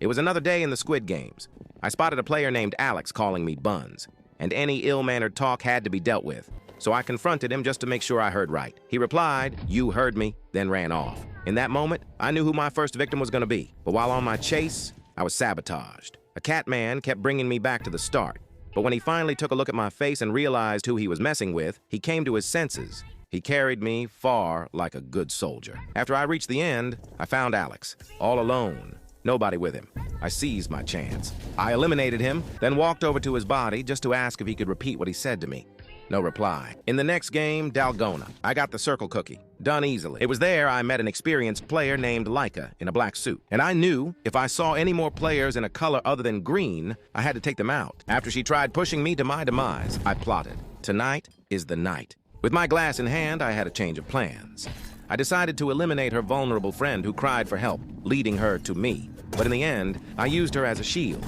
It was another day in the Squid Games. I spotted a player named Alex calling me Buns, and any ill-mannered talk had to be dealt with. So I confronted him just to make sure I heard right. He replied, "You heard me," then ran off. In that moment, I knew who my first victim was going to be. But while on my chase, I was sabotaged. A cat man kept bringing me back to the start. But when he finally took a look at my face and realized who he was messing with, he came to his senses. He carried me far like a good soldier. After I reached the end, I found Alex, all alone, nobody with him. I seized my chance. I eliminated him, then walked over to his body just to ask if he could repeat what he said to me. No reply. In the next game, Dalgona, I got the circle cookie. Done easily. It was there I met an experienced player named Laika in a black suit. And I knew if I saw any more players in a color other than green, I had to take them out. After she tried pushing me to my demise, I plotted. Tonight is the night. With my glass in hand, I had a change of plans. I decided to eliminate her vulnerable friend who cried for help, leading her to me. But in the end, I used her as a shield,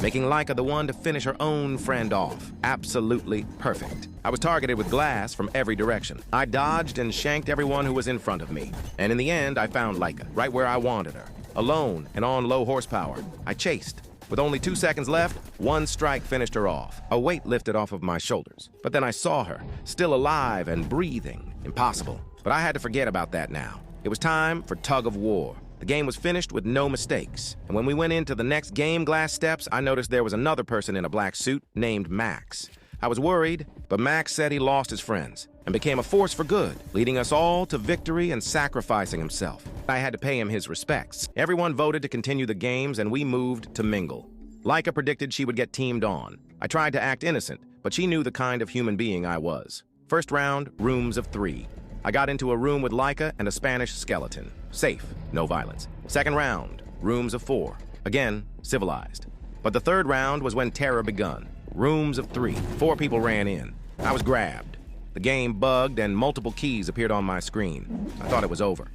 making Laika the one to finish her own friend off. Absolutely perfect. I was targeted with glass from every direction. I dodged and shanked everyone who was in front of me. And in the end, I found Laika, right where I wanted her. Alone and on low horsepower. I chased. With only 2 seconds left, one strike finished her off. A weight lifted off of my shoulders. But then I saw her, still alive and breathing. Impossible. But I had to forget about that now. It was time for tug of war. The game was finished with no mistakes. And when we went into the next game glass steps, I noticed there was another person in a black suit named Max. I was worried, but Max said he lost his friends and became a force for good, leading us all to victory and sacrificing himself. I had to pay him his respects. Everyone voted to continue the games, and we moved to mingle. Laika predicted she would get teamed on. I tried to act innocent, but she knew the kind of human being I was. First round, rooms of 3. I got into a room with Laika and a Spanish skeleton. Safe, no violence. Second round, rooms of 4. Again, civilized. But the third round was when terror begun. Rooms of 3. 4 people ran in. I was grabbed. The game bugged and multiple keys appeared on my screen. I thought it was over.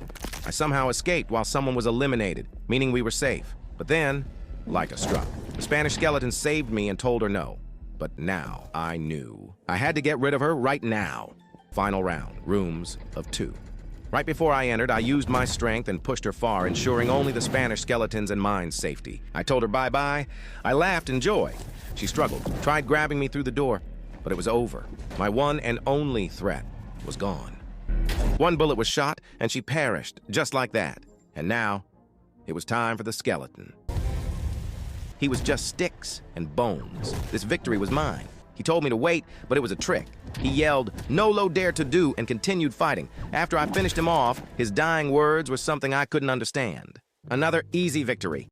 I somehow escaped while someone was eliminated, meaning we were safe. But then, Laika struck. The Spanish skeleton saved me and told her no. But now I knew. I had to get rid of her right now. Final round, rooms of 2. Right before I entered, I used my strength and pushed her far, ensuring only the Spanish skeletons and mine's safety. I told her bye-bye. I laughed in joy. She struggled, tried grabbing me through the door, but it was over. My one and only threat was gone. One bullet was shot, and she perished, just like that. And now, it was time for the skeleton. He was just sticks and bones. This victory was mine. He told me to wait, but it was a trick. He yelled, "Nolo dare to do," and continued fighting. After I finished him off, his dying words were something I couldn't understand. Another easy victory.